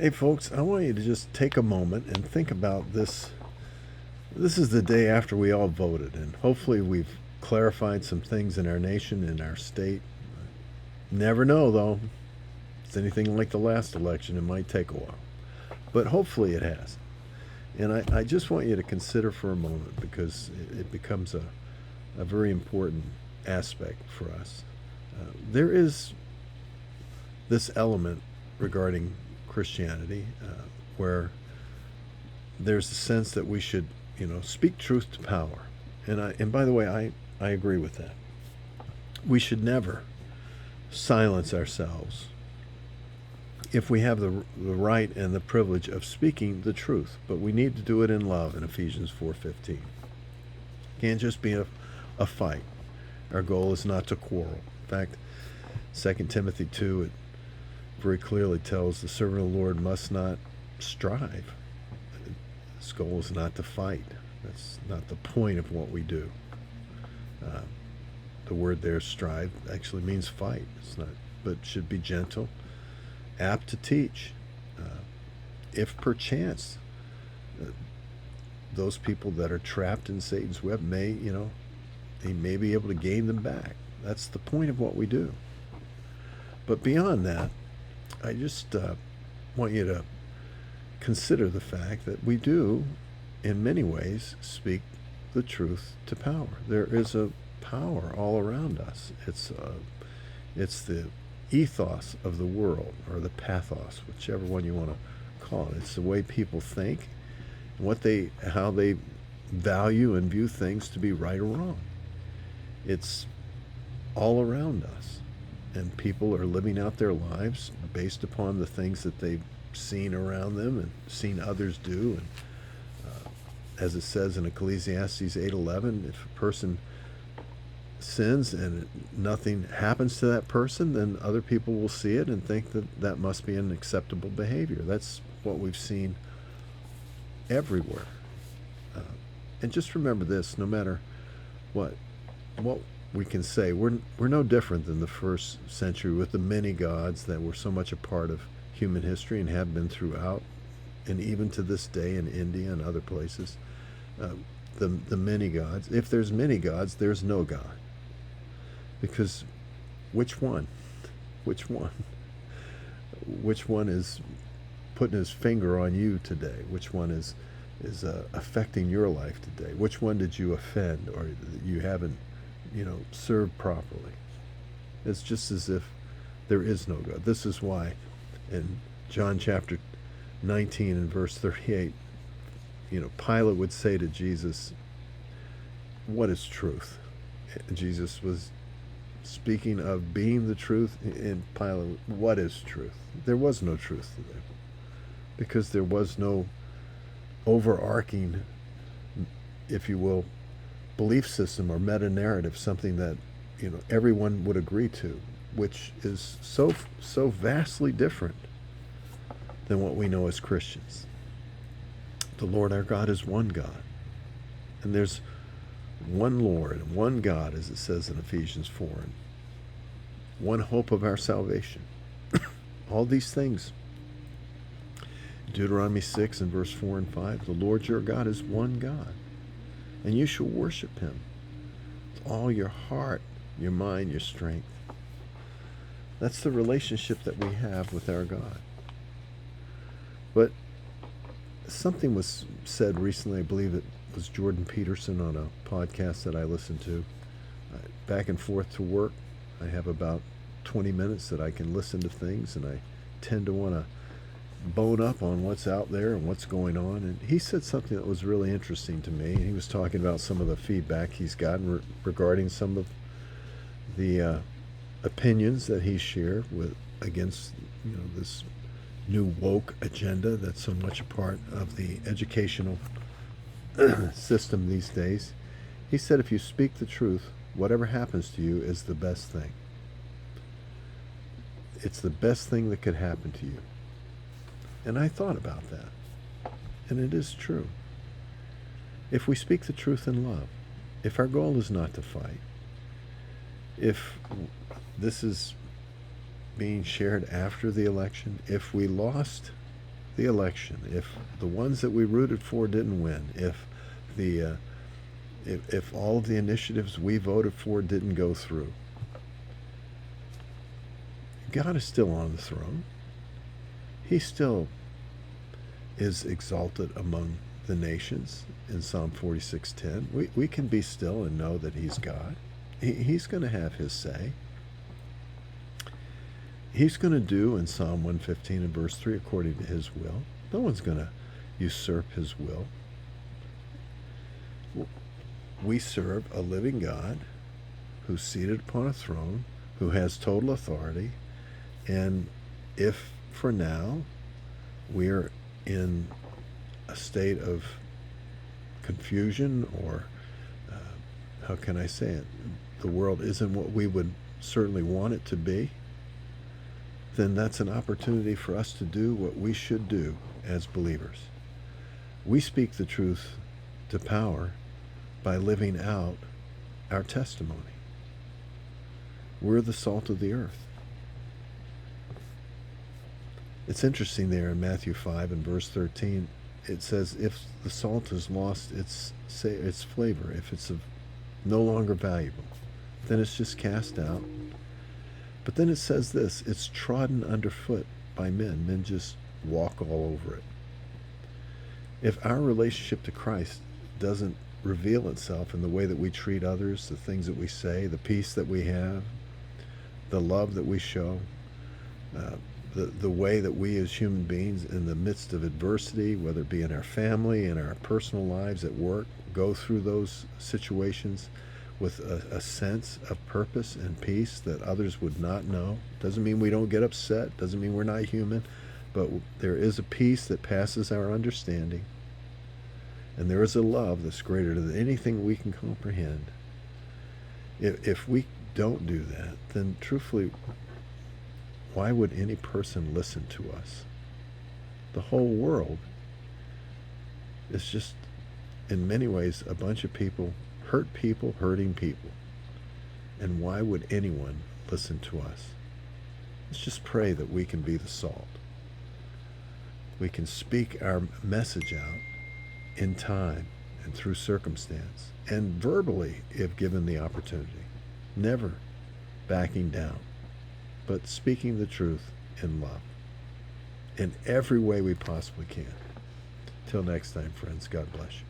Hey, folks, I want you to just take a moment and think about this. This is the day after we all voted, and hopefully we've clarified some things in our nation, in our state. Never know, though. If it's anything like the last election, it might take a while. But hopefully it has. And I just want you to consider for a moment because it becomes a very important aspect for us. There is this element regarding Christianity where there's a sense that we should, speak truth to power. And by the way, I agree with that. We should never silence ourselves if we have the right and the privilege of speaking the truth, but we need to do it in love in Ephesians 4:15. Can't just be a fight. Our goal is not to quarrel. In fact, 2 Timothy 2, it very clearly tells the servant of the Lord must not strive. His goal is not to fight. That's not the point of what we do. Uh, the word there, strive, actually means fight. It's not, but should be gentle, apt to teach. If perchance those people that are trapped in Satan's web he may be able to gain them back. That's the point of what we do. But beyond that, I just want you to consider the fact that we do, in many ways, speak the truth to power. There is a power all around us. It's the ethos of the world, or the pathos, whichever one you want to call it. It's the way people think, how they value and view things to be right or wrong. It's all around us. And people are living out their lives based upon the things that they've seen around them and seen others do. And as it says in Ecclesiastes 8:11, if a person sins and nothing happens to that person, then other people will see it and think that that must be an acceptable behavior. That's what we've seen everywhere. And just remember this: no matter what we can say, we're no different than the first century with the many gods that were so much a part of human history and have been throughout, and even to this day in India and other places. The many gods. If there's many gods, there's no God. Because which one? Which one? Which one is putting his finger on you today? Which one is affecting your life today? Which one did you offend or you haven't served properly? It's just as if there is no God. This is why in John chapter 19 and verse 38, Pilate would say to Jesus, "What is truth?" Jesus was speaking of being the truth, and Pilate, what is truth? There was no truth to them, because there was no overarching, if you will, belief system or meta-narrative, something that everyone would agree to, which is so vastly different than what we know as Christians. The Lord our God is one God, and there's one Lord and one God, as it says in Ephesians 4, and one hope of our salvation. All these things. Deuteronomy 6 and verse 4 and 5, the Lord your God is one God, and you shall worship him with all your heart, your mind, your strength. That's the relationship that we have with our God. But something was said recently, I believe it was Jordan Peterson on a podcast that I listened to. Back and forth to work, I have about 20 minutes that I can listen to things, and I tend to want to bone up on what's out there and what's going on. And he said something that was really interesting to me. He was talking about some of the feedback he's gotten regarding some of the opinions that he shared against this new woke agenda that's so much a part of the educational system these days. He said, if you speak the truth, whatever happens to you is the best thing. It's the best thing that could happen to you. And I thought about that. And it is true. If we speak the truth in love, if our goal is not to fight, if this is being shared after the election, if we lost the election, if the ones that we rooted for didn't win, if the if all of the initiatives we voted for didn't go through, God is still on the throne. He still is exalted among the nations in Psalm 46:10. We can be still and know that he's God. He's going to have his say. He's going to do in Psalm 115 and verse 3 according to his will. No one's going to usurp his will. We serve a living God who's seated upon a throne, who has total authority, and if for now we're in a state of confusion, or how can I say it, the world isn't what we would certainly want it to be, then that's an opportunity for us to do what we should do as believers. We speak the truth to power by living out our testimony. We're the salt of the earth. It's interesting there in Matthew 5 and verse 13, it says, if the salt has lost its flavor, if it's no longer valuable, then it's just cast out. But then it says this, it's trodden underfoot by men. Men just walk all over it. If our relationship to Christ doesn't reveal itself in the way that we treat others, the things that we say, the peace that we have, the love that we show, the way that we as human beings in the midst of adversity, whether it be in our family, in our personal lives, at work, go through those situations with a sense of purpose and peace that others would not know. Doesn't mean we don't get upset, doesn't mean we're not human, but there is a peace that passes our understanding, and there is a love that's greater than anything we can comprehend. If we don't do that, then truthfully, why would any person listen to us? The whole world is just, in many ways, a bunch of people, hurting people. And why would anyone listen to us? Let's just pray that we can be the salt. We can speak our message out in time and through circumstance, and verbally if given the opportunity. Never backing down, but speaking the truth in love in every way we possibly can. Till next time, friends, God bless you.